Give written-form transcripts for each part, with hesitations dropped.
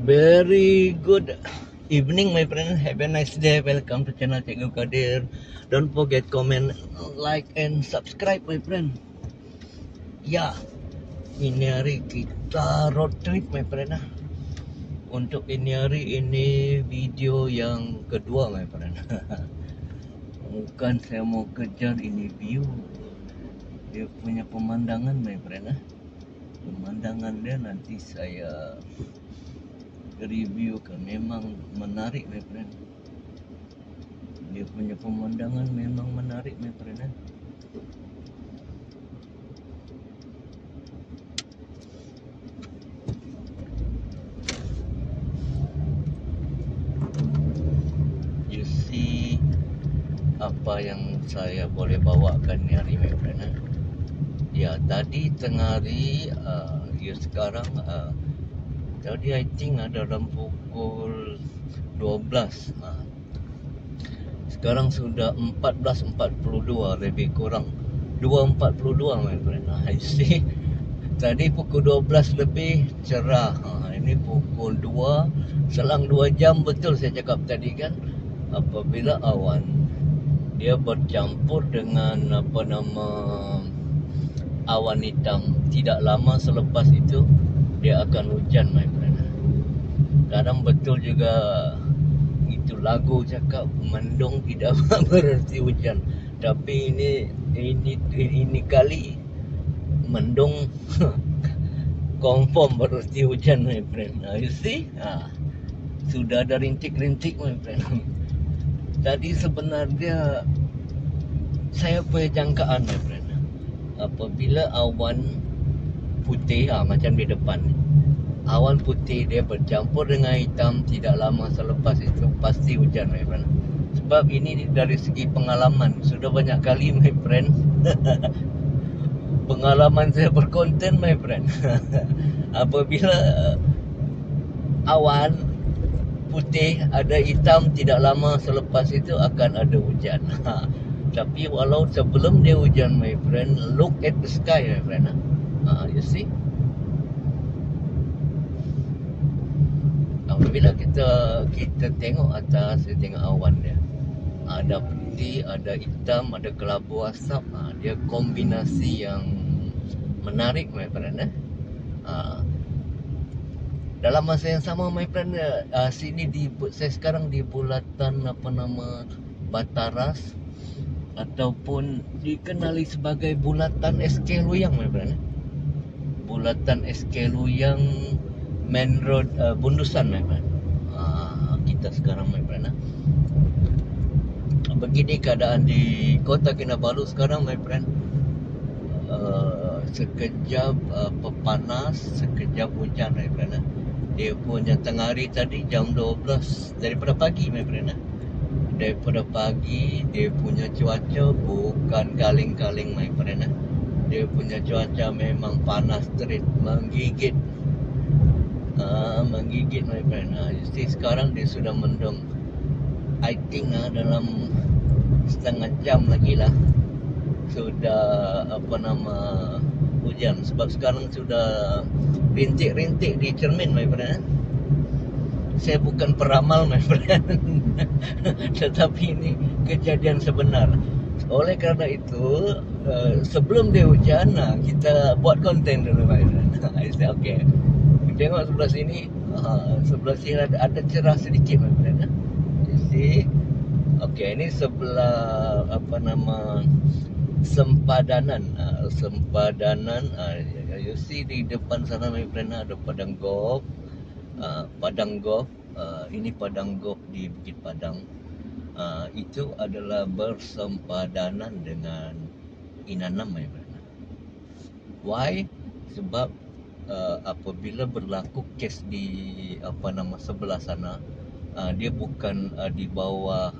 Very good evening, my friend. Have a nice day. Welcome to channel Cikgu Kadir. Don't forget comment, like, and subscribe, my friend. Ya, ini hari kita road trip, my friend. Untuk ini hari ini video yang kedua, my friend. Bukan saya mau kejar ini view, dia punya pemandangan, my friend. Pemandangan dia nanti saya review kan, memang menarik, my friend. Dia punya pemandangan memang menarik, my friend. You see apa yang saya boleh bawakan ni hari, my friend. Ya, tadi tengah hari, sekarang tadi I think ada dalam pukul 12. Sekarang sudah 14.42, lebih kurang 2.42, my friend. I see. Tadi pukul 12 lebih cerah. Ini pukul 2, selang 2 jam betul saya cakap tadi kan. Apabila awan dia bercampur dengan awan hitam, tidak lama selepas itu dia akan hujan, my friend. Kadang betul juga itu lagu cakap mendung tidak berarti hujan. Tapi ini kali mendung confirm berarti hujan, my friend. You see? Sudah ada rintik-rintik, my friend. Tadi sebenarnya saya punya jangkaan, my friend. Apabila awan putih, macam di depan, awan putih dia bercampur dengan hitam, tidak lama selepas itu pasti hujan, my friend. Sebab ini dari segi pengalaman, sudah banyak kali, my friend. Pengalaman saya berkonten, my friend. Apabila awan putih ada hitam, tidak lama selepas itu akan ada hujan. Tapi walau sebelum dia hujan, my friend, look at the sky, my friend. You see? Apabila kita tengok atas, kita tengok awan dia, ada putih, ada hitam, ada kelabu asap. Dia kombinasi yang menarik, my friend. Dalam masa yang sama, my friend, sini saya sekarang di bulatan Bataras, ataupun dikenali sebagai bulatan SK Luyang, my friend. Bulatan SK Luyang Main Road, Bundusan, my friend. Kita sekarang, my friend. Begini keadaan di Kota Kinabalu sekarang, my friend. Sekejap panas, sekejap hujan, my friend. Dia punya tengah hari tadi jam 12 daripada pagi, my friend. Daripada pagi dia punya cuaca bukan kaling-kaling, my friend. Dia punya cuaca memang panas terik, menggigit. Menggigit, my friend. Jadi sekarang dia sudah mendung. I think dalam setengah jam lagi lah sudah hujan. Sebab sekarang sudah rintik-rintik di cermin, my friend. Saya bukan peramal, my friend. Tetapi ini kejadian sebenar. Oleh kerana itu, sebelum dia hujan, kita buat konten dulu, my friend. I say, okay. Tengok sebelah sini, ada cerah sedikit, my friend. You see? Okay, ini sebelah Sempadanan. You see di depan sana, my friend, ada padang golf. Ini padang golf di Bukit Padang. Itu adalah bersempadanan dengan Inanam, my friend. Why? Sebab apabila berlaku kes di sebelah sana, dia bukan di bawah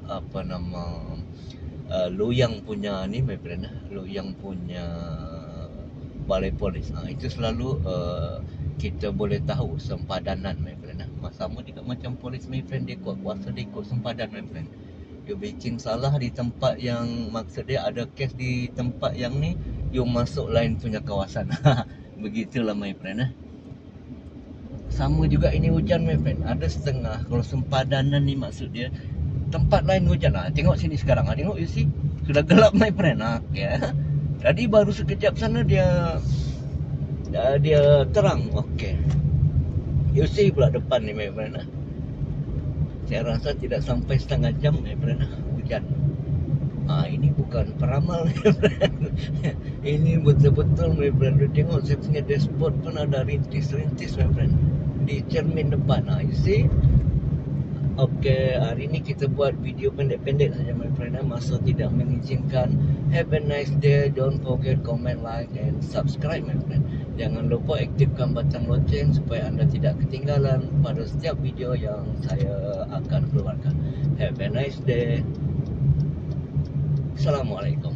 Loyang punya ni, my friend. Loyang punya balai polis. Itu selalu kita boleh tahu sempadanan, my friend. Sama juga macam polis, my friend. Dia kuasa dia ikut sempadan, my friend. Dia bikin salah di tempat yang, maksud dia ada kes di tempat yang ni, you masuk lain punya kawasan. Begitulah, my friend. Sama juga ini hujan my friend. Ada setengah. Kalau sempadanan ni maksud dia tempat lain hujan lah. Tengok sini sekarang. Tengok you see. Sudah gelap my friend. Okay. Tadi baru sekejap sana dia terang. Okay. You see pula depan ni my friend. Saya rasa tidak sampai setengah jam my friend. Hujan. Ini bukan peramal my friend. Ini betul-betul my friend. Tengok saya punya dashboard pun ada rintis-rintis my friend di cermin depan. You see. Okay, hari ini kita buat video pendek-pendek saja my friend. Masa tidak mengizinkan. Have a nice day. Don't forget comment, like and subscribe my friend. Jangan lupa aktifkan batang loceng supaya anda tidak ketinggalan pada setiap video yang saya akan keluarkan. Have a nice day. Assalamualaikum.